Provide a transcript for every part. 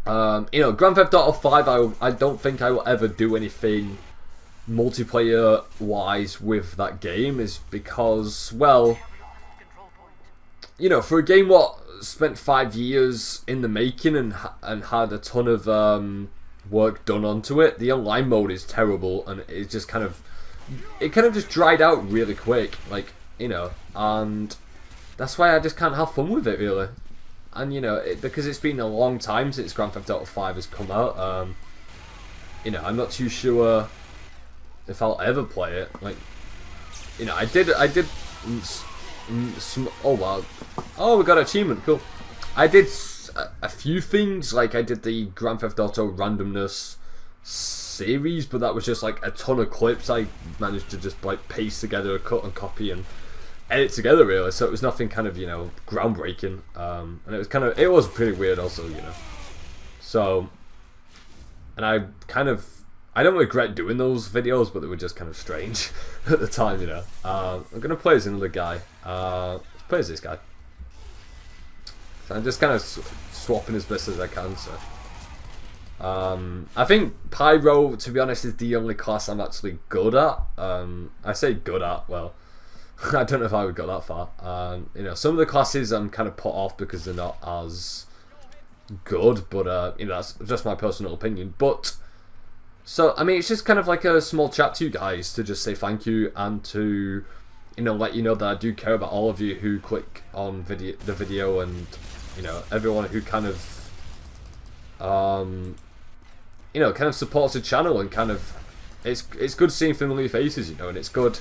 You know, Grand Theft Auto 5, I don't think I will ever do anything multiplayer wise with that game, is because, well, you know, for a game what spent 5 years in the making and had a ton of work done onto it, the online mode is terrible, and it's just kind of just dried out really quick, like, you know, and that's why I just can't have fun with it, really. And, you know, because it's been a long time since Grand Theft Auto 5 has come out, you know, I'm not too sure if I'll ever play it. Like, you know, I did oh wow, oh, we got an achievement, cool. I did a few things, like I did the Grand Theft Auto randomness series, but that was just like a ton of clips I managed to just like paste together, cut and copy and edit together, really. So it was nothing kind of, you know, groundbreaking, and it was pretty weird also, you know. So, and I don't regret doing those videos, but they were just kind of strange at the time, you know. I'm gonna play as another guy. Let's play as this guy. So I'm just kind of swapping as best as I can. So, I think Pyro, to be honest, is the only class I'm actually good at. I say good at, well, I don't know if I would go that far. You know, some of the classes I'm kind of put off because they're not as good, but you know, that's just my personal opinion. But so, I mean, it's just kind of like a small chat to you guys to just say thank you and to, you know, let you know that I do care about all of you who click on the video, and, you know, everyone who kind of, you know, kind of supports the channel, and kind of, it's good seeing familiar faces, you know, and it's good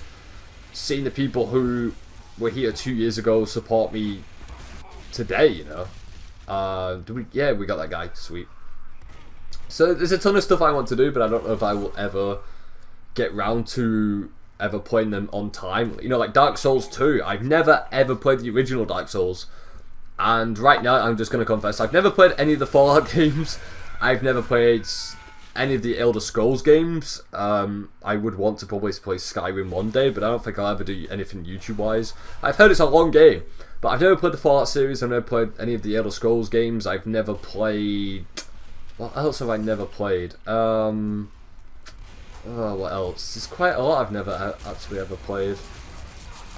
seeing the people who were here 2 years ago support me today, you know. Yeah, we got that guy, sweet. So there's a ton of stuff I want to do, but I don't know if I will ever get round to ever playing them on time. You know, like Dark Souls 2, I've never ever played the original Dark Souls. And right now, I'm just going to confess, I've never played any of the Fallout games. I've never played any of the Elder Scrolls games. I would want to probably play Skyrim one day, but I don't think I'll ever do anything YouTube-wise. I've heard it's a long game, but I've never played the Fallout series. I've never played any of the Elder Scrolls games. I've never played... What else have I never played? Oh, what else? There's quite a lot I've never actually ever played.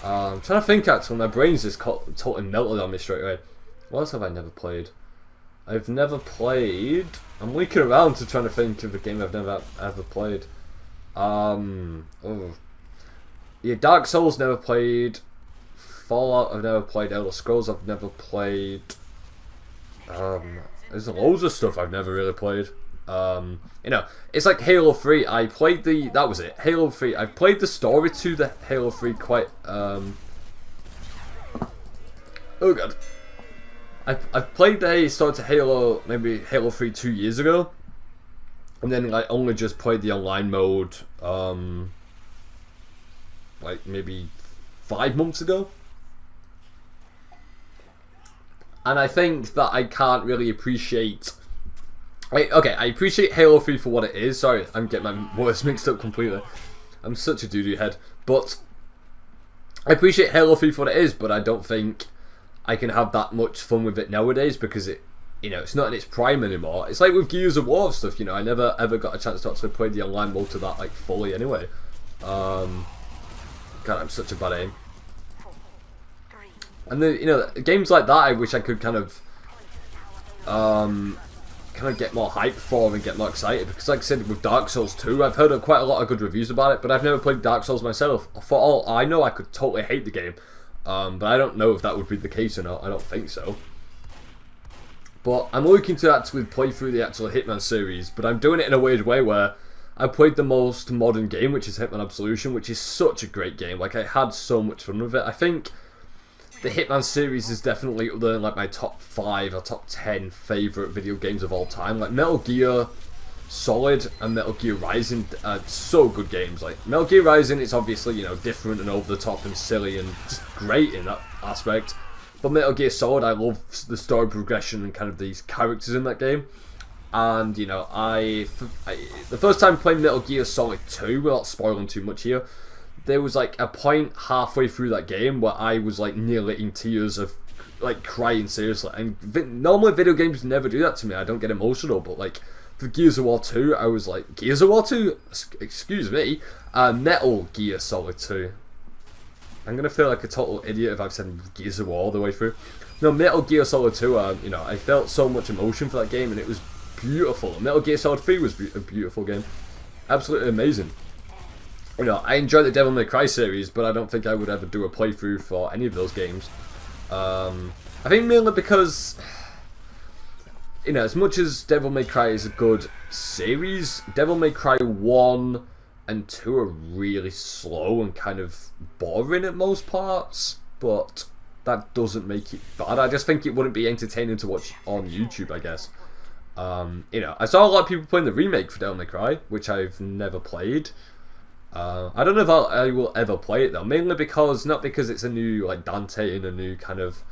I'm trying to think, actually. My brain's just totally melted on me straight away. What else have I never played? I've never played... I'm looking around to trying to think of a game I've never ever played. Oh. Yeah, Dark Souls never played. Fallout I've never played. Elder Scrolls I've never played. There's loads of stuff I've never really played. You know, it's like Halo 3. I played that was it. Halo 3. I played the story to the Halo 3 quite, oh god. I've played the story to Halo, maybe Halo 3 2 years ago. And then I only just played the online mode, like maybe 5 months ago. And I think that I can't really appreciate... Okay, I appreciate Halo 3 for what it is. Sorry, I'm getting my words mixed up completely. I'm such a doo-doo head. But I appreciate Halo 3 for what it is, but I don't think I can have that much fun with it nowadays because it, you know, it's not in its prime anymore. It's like with Gears of War stuff, you know, I never ever got a chance to actually play the online mode to that, like, fully anyway. God, I'm such a bad aim. And then, you know, games like that I wish I could kind of get more hype for and get more excited, because like I said with Dark Souls 2, I've heard quite a lot of good reviews about it, but I've never played Dark Souls myself. For all I know, I could totally hate the game, but I don't know if that would be the case or not. I don't think so. But I'm looking to actually play through the actual Hitman series, but I'm doing it in a weird way where I played the most modern game, which is Hitman Absolution, which is such a great game. Like, I had so much fun with it. I think the Hitman series is definitely up there in like my top 5 or top 10 favourite video games of all time. Like Metal Gear Solid and Metal Gear Rising are so good games. Like Metal Gear Rising is obviously, you know, different and over the top and silly and just great in that aspect. But Metal Gear Solid, I love the story progression and kind of these characters in that game. And, you know, the first time playing Metal Gear Solid 2, without spoiling too much here, there was like a point halfway through that game where I was like nearly in tears of like crying seriously. And normally video games never do that to me. I don't get emotional, but like for Gears of War 2, I was like, Gears of War 2? Excuse me. Metal Gear Solid 2. I'm gonna feel like a total idiot if I've said Gears of War all the way through. No, Metal Gear Solid 2, you know, I felt so much emotion for that game, and it was beautiful. Metal Gear Solid 3 was a beautiful game. Absolutely amazing. You know, I enjoy the Devil May Cry series, but I don't think I would ever do a playthrough for any of those games. I think mainly because, you know, as much as Devil May Cry is a good series, Devil May Cry 1 and 2 are really slow and kind of boring at most parts, but that doesn't make it bad. I just think it wouldn't be entertaining to watch on YouTube, I guess. You know, I saw a lot of people playing the remake for Devil May Cry, which I've never played. I don't know if I will ever play it though, mainly because, not because it's a new like Dante and a new kind of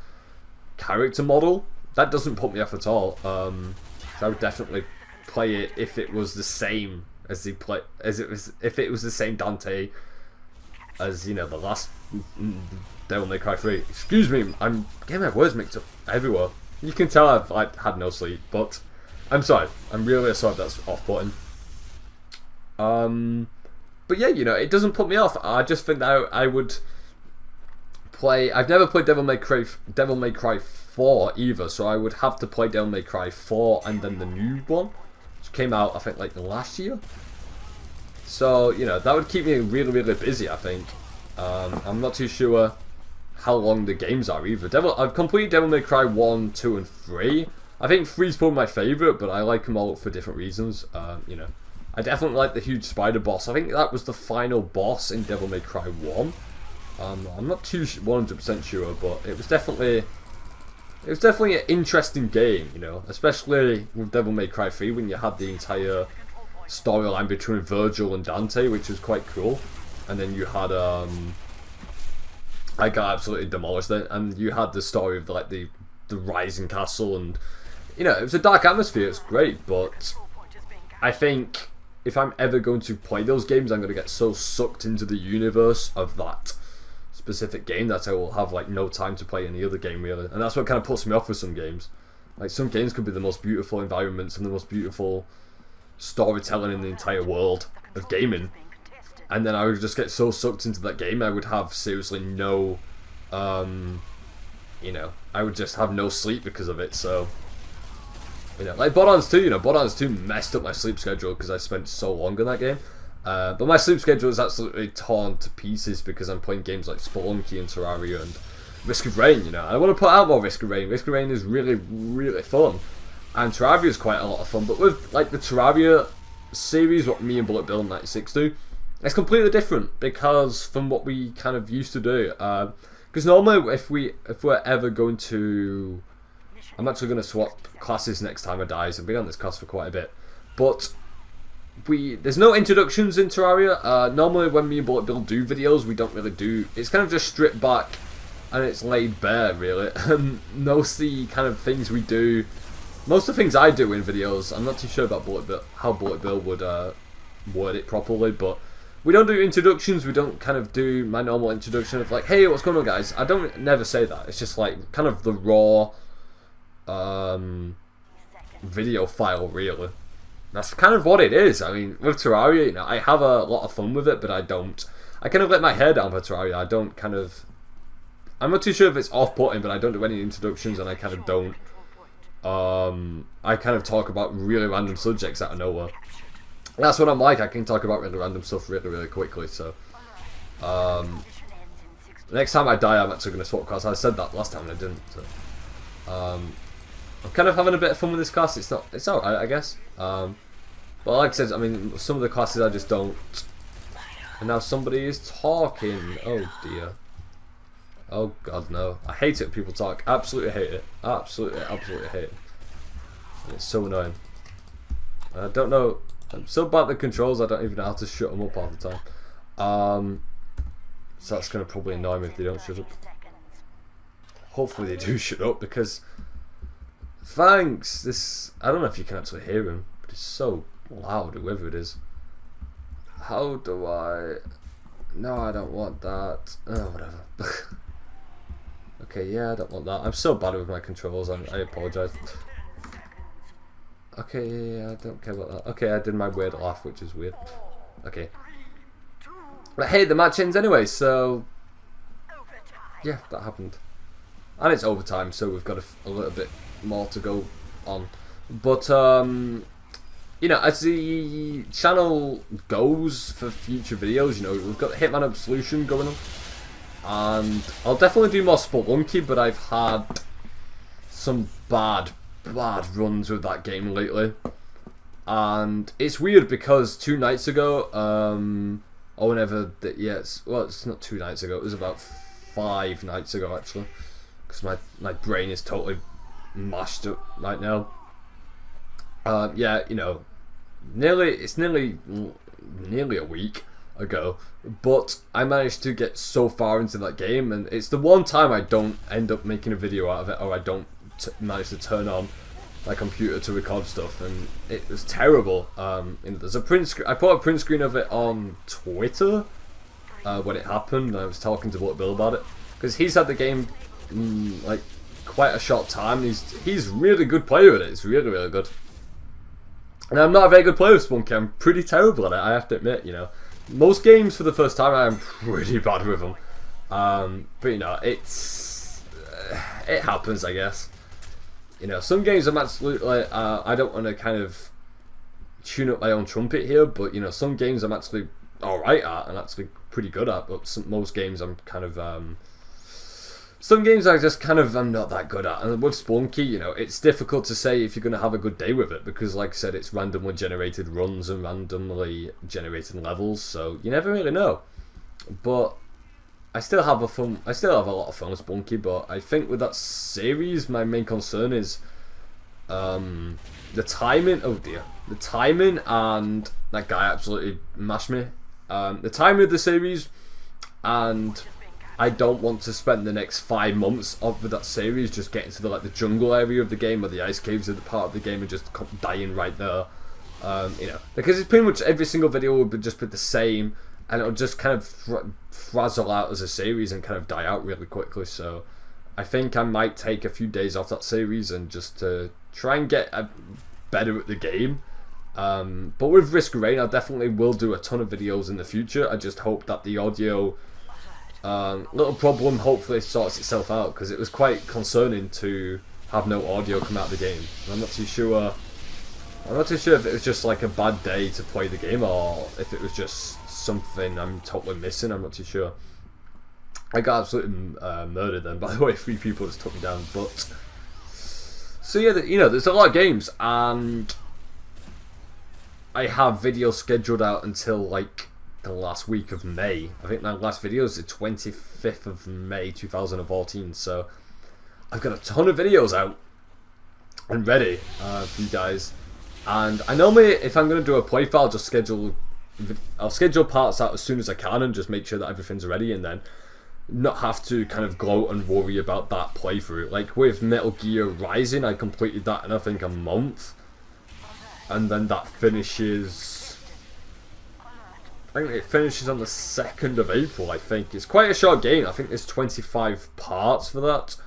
character model. That doesn't put me off at all. So I would definitely play it if it was the same as if it was the same Dante as, you know, the last Devil May Cry 3. Excuse me, I'm getting my words mixed up everywhere. You can tell I've like had no sleep, but I'm sorry. I'm really sorry if that's off-putting. But yeah, you know, it doesn't put me off. I just think that I would play. I've never played Devil May Cry 4 either, so I would have to play Devil May Cry 4 and then the new one, which came out I think like last year. So, you know, that would keep me really, really busy, I think. I'm not too sure how long the games are either. I've completed Devil May Cry 1, 2, and 3. I think 3 is probably my favourite, but I like them all for different reasons. You know, I definitely like the huge spider boss. I think that was the final boss in Devil May Cry 1. I'm not too 100% sure, but it was definitely an interesting game, you know, especially with Devil May Cry 3 when you had the entire storyline between Virgil and Dante, which was quite cool. And then you had I got absolutely demolished then, and you had the story of like the rising castle, and you know, it was a dark atmosphere. It's great, but I think if I'm ever going to play those games, I'm going to get so sucked into the universe of that specific game that I will have like no time to play any other game really, and that's what kind of puts me off with some games. Like some games could be the most beautiful environments and the most beautiful storytelling in the entire world of gaming, and then I would just get so sucked into that game I would have seriously no you know, I would just have no sleep because of it. So, you know, like Borderlands 2, you know, Borderlands 2 messed up my sleep schedule because I spent so long in that game. But my sleep schedule is absolutely torn to pieces because I'm playing games like Spelunky and Terraria and Risk of Rain, you know. I want to put out more Risk of Rain. Risk of Rain is really, really fun. And Terraria is quite a lot of fun. But with like the Terraria series, what me and Bullet Bill 96 do, it's completely different because from what we kind of used to do. Because normally if we're ever going to... I'm actually going to swap classes next time I die, so I've been on this class for quite a bit. But there's no introductions in Terraria. Normally when me and Bullet Bill do videos, we don't really do... It's kind of just stripped back and it's laid bare, really. Most of the kind of things we do... Most of the things I do in videos, I'm not too sure about how Bullet Bill would word it properly, but we don't do introductions. We don't kind of do my normal introduction of like, hey, what's going on, guys? I don't never say that. It's just like kind of the raw video file, really. That's kind of what it is. I mean, with Terraria, you know, I have a lot of fun with it, but I kind of let my hair down for Terraria. I don't kind of... I'm not too sure if it's off-putting, but I don't do any introductions, and I kind of don't... I kind of talk about really random subjects out of nowhere. That's what I'm like. I can talk about really random stuff really, really quickly, so... next time I die, I'm actually going to swap class. I said that last time and I didn't, so... I'm kind of having a bit of fun with this class. It's alright, I guess. But like I said, I mean, some of the classes I just don't. And now somebody is talking. Oh dear. Oh god, no. I hate it when people talk. Absolutely hate it. Absolutely, absolutely hate it. It's so annoying. I don't know. I'm so bad at the controls, I don't even know how to shut them up all the time. So that's going to probably annoy me if they don't shut up. Hopefully they do shut up, because... Thanks! I don't know if you can actually hear him, but it's so loud, whoever it is. How do I... No, I don't want that. Oh, whatever. Okay, yeah, I don't want that. I'm so bad with my controls, I apologise. Okay, yeah, I don't care about that. Okay, I did my weird laugh, which is weird. Okay. But hey, the match ends anyway, so... yeah, that happened. And it's overtime, so we've got a little bit more to go on. But, you know, as the channel goes for future videos, you know, we've got Hitman Absolution going on. And I'll definitely do more Spelunky, but I've had some bad runs with that game lately. And it's weird because 2 nights ago, or whenever, well, it's not 2 nights ago, it was about 5 nights ago actually. Because my brain is totally mashed up right now. Yeah, you know, it's nearly a week ago, but I managed to get so far into that game, and it's the one time I don't end up making a video out of it, or I don't manage to turn on my computer to record stuff, and it was terrible. There's a print screen. I put a print screen of it on Twitter when it happened, and I was talking to Bill about it, because he's had the game like quite a short time. He's really good player at it. It's really good. And I'm not a very good player of Spelunky. I'm pretty terrible at it, I have to admit, you know. Most games for the first time I'm pretty bad with them. But you know, it happens, I guess. You know, some games I'm absolutely, I don't want to kind of tune up my own trumpet here, but you know, some games I'm actually alright at and actually pretty good at, but most games I'm kind of, some games I just kind of am not that good at. And with Spelunky, you know, it's difficult to say if you're going to have a good day with it, because like I said, it's randomly generated runs and randomly generated levels, so you never really know. But I still have a lot of fun with Spelunky, but I think with that series, my main concern is the timing. Oh dear. The timing, and that guy absolutely mashed me. The timing of the series, and I don't want to spend the next 5 months of that series just getting to the jungle area of the game, or the ice caves are the part of the game, and just dying right there. You know, because it's pretty much every single video would just be the same, and it'll just kind of frazzle out as a series and kind of die out really quickly. So I think I might take a few days off that series and just to try and get better at the game. But with Risk of Rain, I definitely will do a ton of videos in the future. I just hope that the audio little problem hopefully sorts itself out, because it was quite concerning to have no audio come out of the game. And I'm not too sure if it was just like a bad day to play the game, or if it was just something I'm totally missing. I'm not too sure. I got absolutely murdered then, by the way. 3 people just took me down. But so yeah, you know, there's a lot of games, and I have videos scheduled out until like the last week of May. I think my last video is the 25th of May 2014, so I've got a ton of videos out and ready for you guys. And I normally, if I'm going to do a playthrough, I'll schedule parts out as soon as I can and just make sure that everything's ready, and then not have to kind of gloat and worry about that playthrough. Like with Metal Gear Rising, I completed that in I think a month, and then that finishes, I think it finishes on the 2nd of April, I think. It's quite a short game. I think there's 25 parts for that.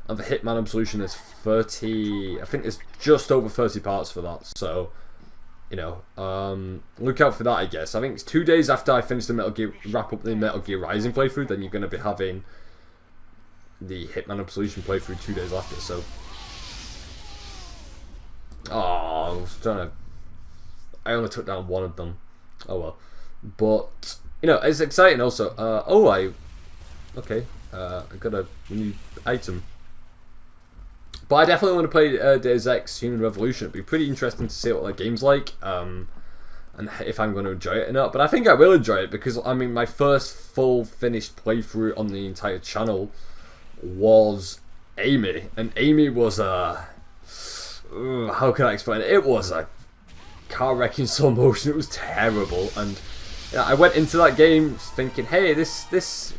And for Hitman Absolution, there's 30... I think there's just over 30 parts for that. So, you know, look out for that, I guess. I think it's 2 days after I finish the wrap up the Metal Gear Rising playthrough, then you're going to be having the Hitman Absolution playthrough 2 days after, so... Oh, I was trying to... I only took down one of them. Oh well. But, you know, it's exciting also. Okay, I got a new item. But I definitely want to play Deus Ex Human Revolution. It'd be pretty interesting to see what that game's like, and if I'm going to enjoy it or not. But I think I will enjoy it, because, I mean, my first full finished playthrough on the entire channel was Amy. And Amy was a... how can I explain it? It was a car wreck in slow motion. It was terrible, and yeah, I went into that game thinking, hey, that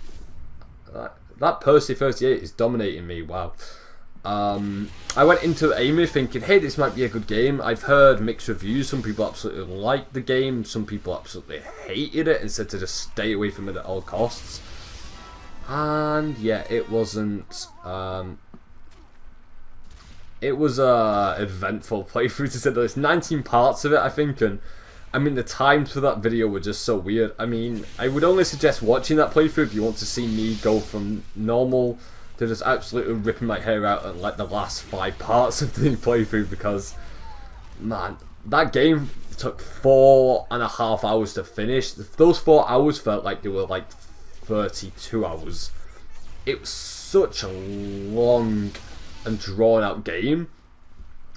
Percy 38 is dominating me. Wow. I went into Amy thinking, hey, this might be a good game. I've heard mixed reviews. Some people absolutely liked the game. Some people absolutely hated it and said to just stay away from it at all costs. And yeah, it wasn't. It was a eventful playthrough to say the least. 19 parts of it, I think, and I mean the times for that video were just so weird. I mean, I would only suggest watching that playthrough if you want to see me go from normal to just absolutely ripping my hair out at like the last 5 parts of the playthrough, because man, that game took 4.5 hours to finish. Those 4 hours felt like they were like 32 hours. It was such a long and drawn out game,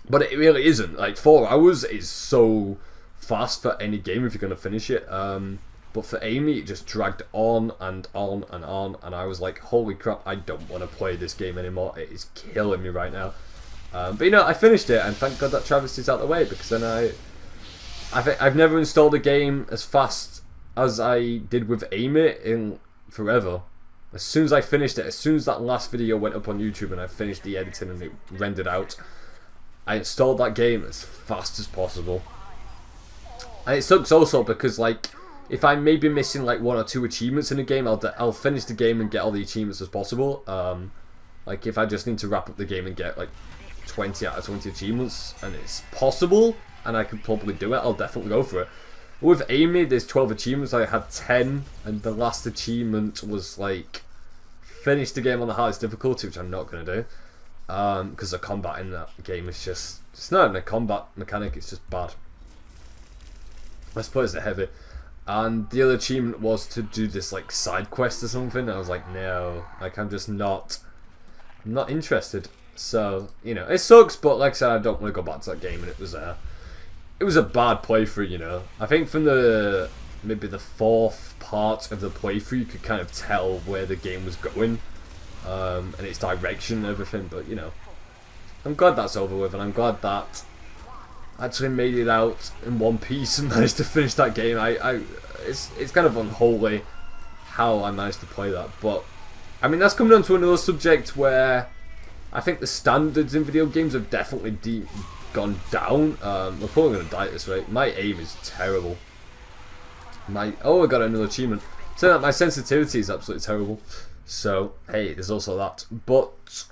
but it really isn't. Like 4 hours is so fast for any game if you're gonna finish it. But for Amy, it just dragged on and on and on, and I was like, holy crap, I don't want to play this game anymore. It is killing me right now. But you know, I finished it, and thank God that Travisty's out of the way, because then I've never installed a game as fast as I did with Amy in forever. As soon as I finished it, as soon as that last video went up on YouTube and I finished the editing and it rendered out, I installed that game as fast as possible. And it sucks also because, like, if I'm maybe missing like 1 or 2 achievements in a game, I'll finish the game and get all the achievements as possible. Like if I just need to wrap up the game and get like 20 out of 20 achievements, and it's possible, and I could probably do it, I'll definitely go for it. With Amy, there's 12 achievements, I had 10, and the last achievement was like, finish the game on the hardest difficulty, which I'm not going to do, because the combat in that game is just, it's not even a combat mechanic, it's just bad. Let's put it heavy. And the other achievement was to do this like side quest or something. I was like, no, like I'm not interested. So, you know, it sucks, but like I said, I don't want to go back to that game, and it was a bad playthrough, you know. I think from maybe the 4th part of the playthrough, you could kind of tell where the game was going, and its direction and everything, but you know, I'm glad that's over with, and I'm glad that I actually made it out in one piece and managed to finish that game. It's kind of unholy how I managed to play that, but I mean, that's coming on to another subject where I think the standards in video games have definitely gone down. We're probably going to die at this rate. My aim is terrible. Oh, I got another achievement. So that my sensitivity is absolutely terrible. So, hey, there's also that. But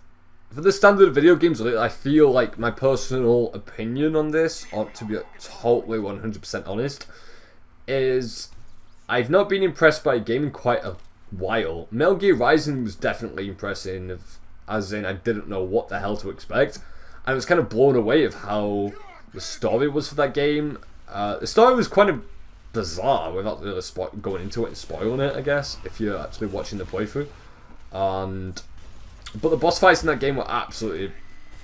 for the standard of video games, I feel like my personal opinion on this, to be totally 100% honest, is I've not been impressed by a game in quite a while. Metal Gear Rising was definitely impressive, as in I didn't know what the hell to expect. I was kind of blown away of how the story was for that game. The story was kind of bizarre without really going into it and spoiling it, I guess, if you're actually watching the playthrough. But the boss fights in that game were absolutely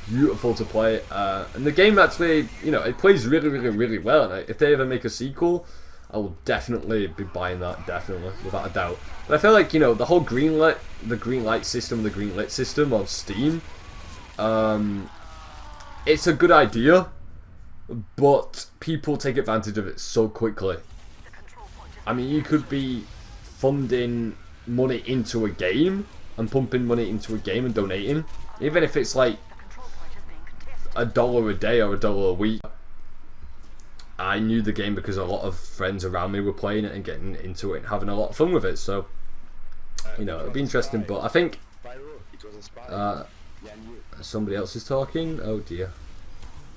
beautiful to play. And the game actually, you know, it plays really, really, really well. And if they ever make a sequel, I will definitely be buying that, definitely, without a doubt. But I feel like, you know, the whole green light system on Steam, it's a good idea, but people take advantage of it so quickly. I mean, you could be funding money into a game and pumping money into a game and donating, even if it's like $1 a day or $1 a week. I knew the game because a lot of friends around me were playing it and getting into it and having a lot of fun with it, so you know, it'd be interesting. But I think somebody else is talking. Oh dear.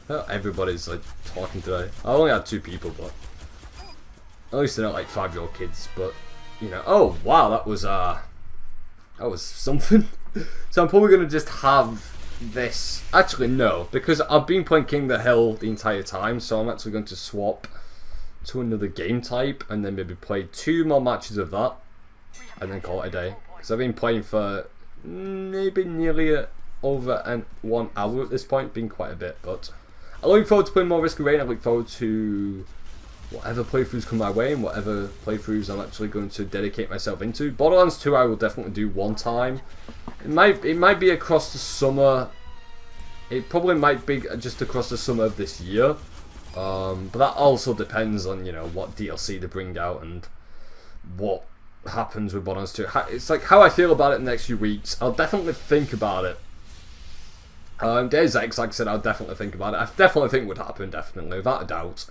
Oh, everybody's like talking today. I only had 2 people, but at least they're not like 5-year-old kids. But you know, oh wow, that was something. So I'm probably gonna just have this. Actually, no, because I've been playing King of the Hill the entire time, so I'm actually going to swap to another game type and then maybe play 2 more matches of that and then call it a day. Because I've been playing for maybe nearly over 1 hour at this point, been quite a bit, but I look forward to playing more Risk of Rain. I look forward to whatever playthroughs come my way and whatever playthroughs I'm actually going to dedicate myself into. Borderlands 2 I will definitely do one time. It might be across the summer. It probably might be just across the summer of this year. But that also depends on, you know, what DLC they bring out and what happens with Borderlands 2. It's like how I feel about it in the next few weeks. I'll definitely think about it. Deus Ex, like I said, I'll definitely think about it. I definitely think it would happen, definitely, without a doubt.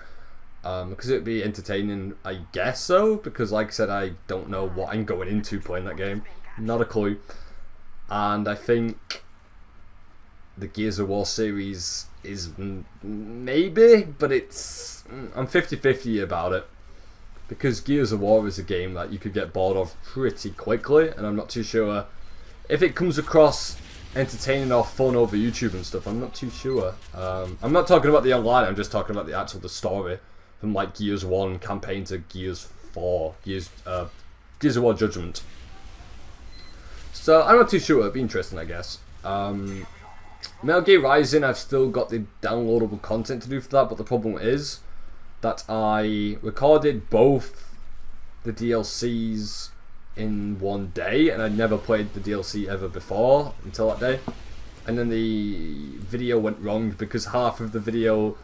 Because it would be entertaining, I guess so. Because, like I said, I don't know what I'm going into playing that game. Not a clue. And I think the Gears of War series is maybe, but I'm 50-50 about it. Because Gears of War is a game that you could get bored of pretty quickly, and I'm not too sure if it comes across entertaining or fun over YouTube and stuff. I'm not too sure. I'm not talking about the online, I'm just talking about the story. From like Gears 1 campaign to Gears 4, Gears of War Judgment. So I'm not too sure, it'd be interesting, I guess. Metal Gear Rising, I've still got the downloadable content to do for that, but the problem is that I recorded both the DLCs in one day, and I'd never played the DLC ever before until that day. And then the video went wrong because half of the video